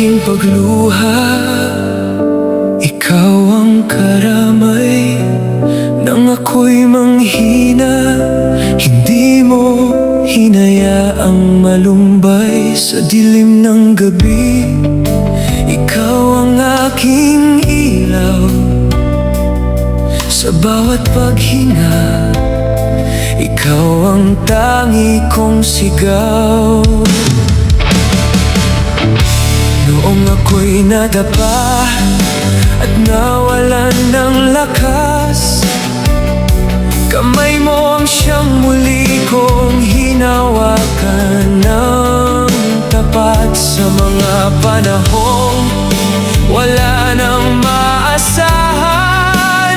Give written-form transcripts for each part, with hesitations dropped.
aking pagluha, ikaw ang karamay nang ako'y manghina. Hindi mo hinayaang malumbay sa dilim ng gabi. Ikaw ang aking ilaw sa bawat paghinga. Ikaw ang tangi kong sigaw. Noong ako'y nadapa at nawalan ng lakas, kamay mo ang siyang muli kong hinawakan ng tapat. Sa mga panahong wala nang maasahan,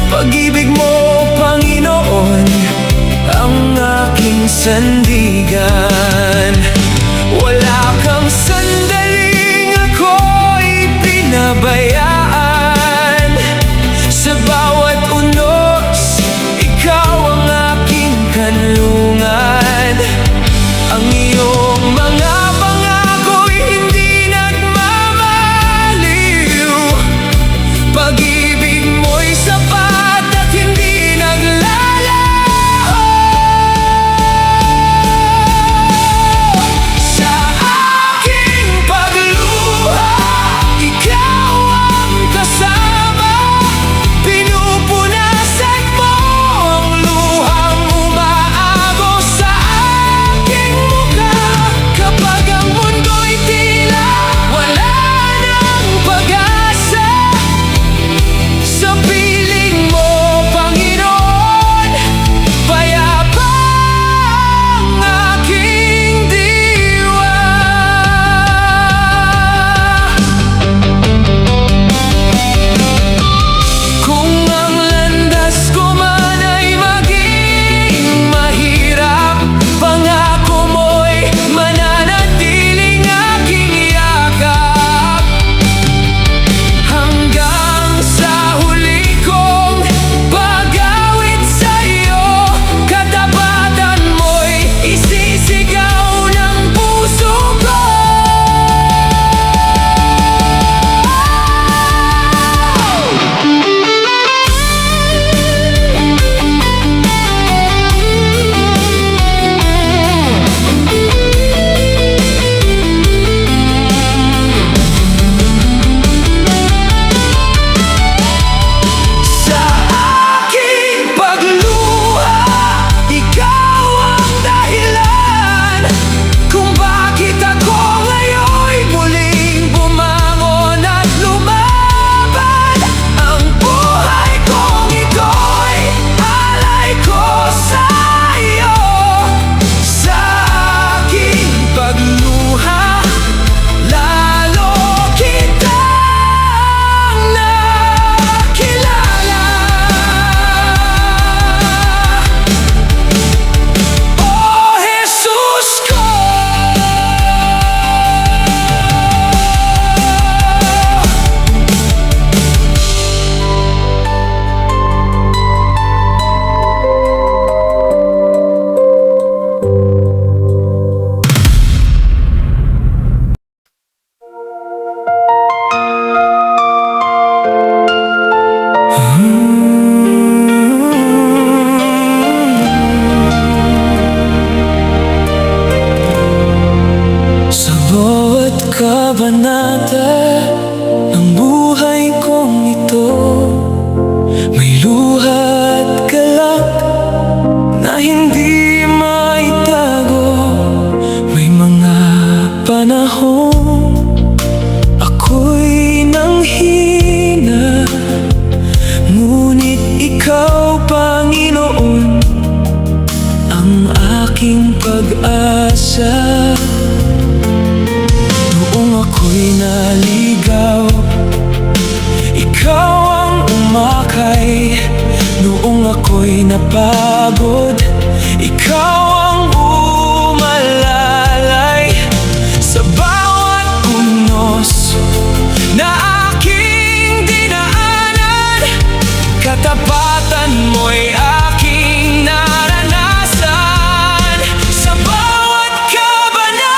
pag-ibig mo, Panginoon, ang aking sandigan. Wala kang sandaling ako'y pinabayaan. Sa bawat unos, ikaw ang aking kanlungan. Ang iyong mga pangako'y hindi nagmamaliw. Pag-ibig mo'y sapat at hindi naglalaho. Sa aking pagluha, ikaw ang kasama. Pinupunasan mo ang luhang umaagos sa aking mukha. Kapag ang mundo'y tila wala ng pag-asa, sa piling mo, Panginoon, payapa ang aking diwa. Kung ang landas ko man ay maging mahirap, pangako mo'y mananatiling aking yakap. Hanggang sa huli kong pag-awit sa'yo, katapatan mo'y isisigaw ng puso ko. Sa aking pagluha, ikaw ang dahilan kung bakit ako ngayon'y muling bumangon at lumaban. Ang buhay kong ito'y alay ko sa iyo. Sa aking pagluha, lalo kitang nakilala. Oh, Jesus ko, sa bawat kabanata ng buhay kong ito, may luha at galak na hindi maitago. May mga panahong ako'y nanghina, ngunit ikaw, Panginoon, ang aking pag-asa. Noong ako'y naligaw, ikaw ang umakay. Noong ako'y napagod, ikaw ang umalalay. Sa bawat unos na aking dinaanan, katapatan mo'y aking naranasan. Sa bawat kabanata,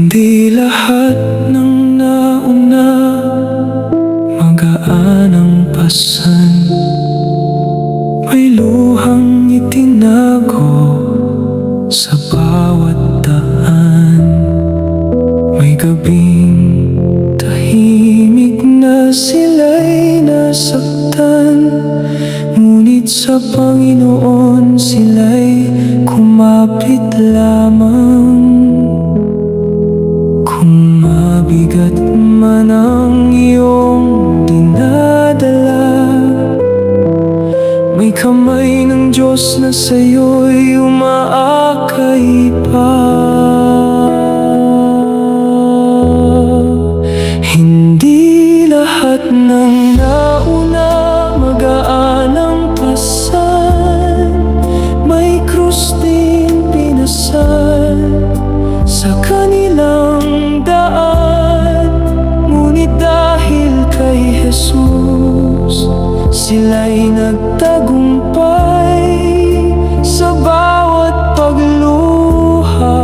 Hindi lahat ng nauna magaan ang pasan. May luhang itinago sa bawat daan. May gabing tahimik na sila'y nasaktan, ngunit sa Panginoon sila'y kumapit lamang. Kung mabigat man ang iyong dinadala, may kamay ng Diyos na sa'yo'y umaakay pa. Hindi lahat ng nauna magaan ang pasan. May krus din pinasan sa kanilang daan, ngunit dahil kay Jesus sila'y nagtagumpay. Sa bawat pagluha,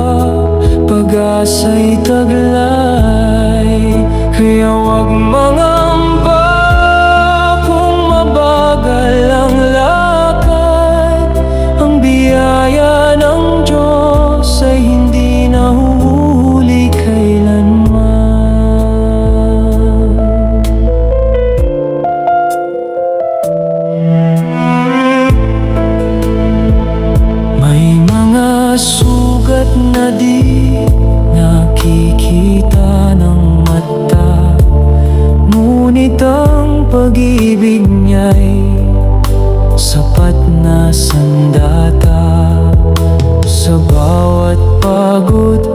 pag-asa'y taglay. Kaya huwag mangamba kung mabagal ang lakad. Ang biyaya ng Diyos ay hindi nahuhuli kailanman. May mga sugat na di nakikita ng mata, ngunit ang pag-ibig niya'y sapat na sandata. Sa bawat pagod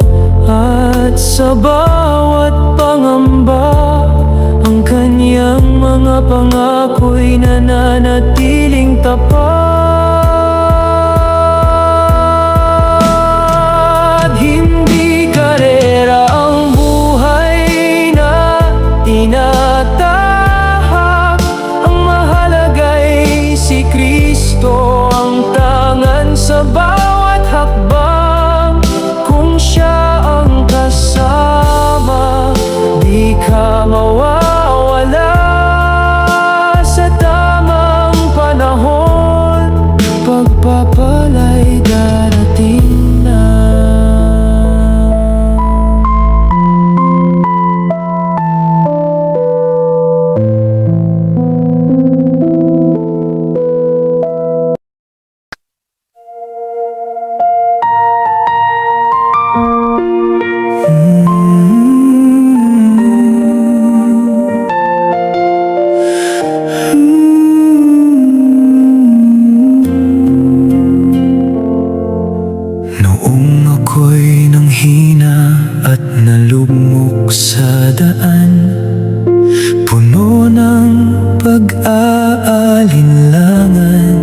at sa bawat pangamba, ang kanyang mga pangako'y nananatiling tapat. Hindi karera ang buhay na tinatahak. Ang mahalaga'y si Kristo ang tangan sa bawat hakbang. Kung siya ang kasama, di ka mawawala. Sa tamang panahon, pagpapala'y darating na. Noong ako'y nanghina at nalugmok sa daan, puno ng pag-aalinlangan,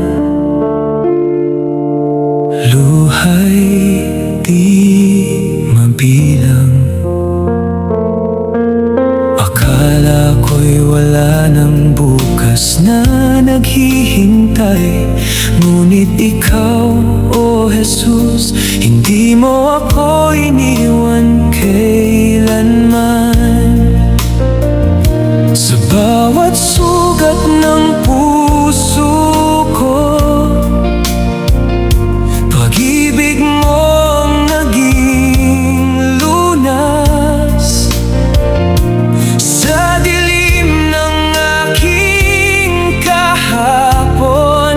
luha'y di mabilang. Akala ko'y wala ng bukas na naghihintay, ngunit ikaw, O Jesus, hindi mo ako iniwan kailanman. Sa bawat sugat ng puso ko, pag-ibig mo ang naging lunas. Sa dilim ng aking kahapon,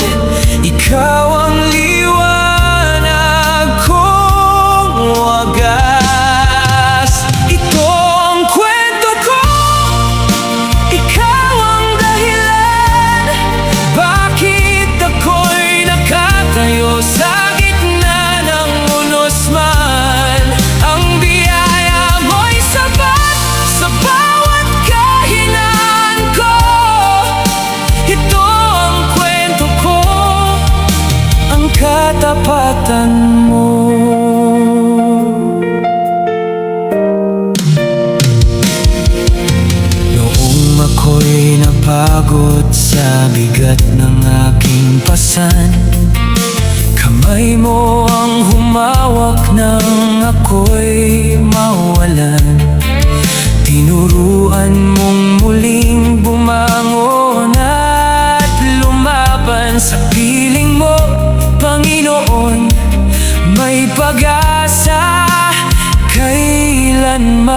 ikaw ang liwanag kong wagas. Ito ang kwento ko, ikaw ang dahilan bakit ako'y nakatayo sa gitna ng unos man. Ang biyaya mo'y sapat sa bawat kahinaan ko. Ito ang kwento ko, ang katapatan mo. Noong ako'y napagod sa bigat ng aking pasan, Kamay mo ang humawak nang ako'y mawalan. Tinuruan mong muling bumangon at lumaban. Sa piling mo, Panginoon, may pag-asa kailanman.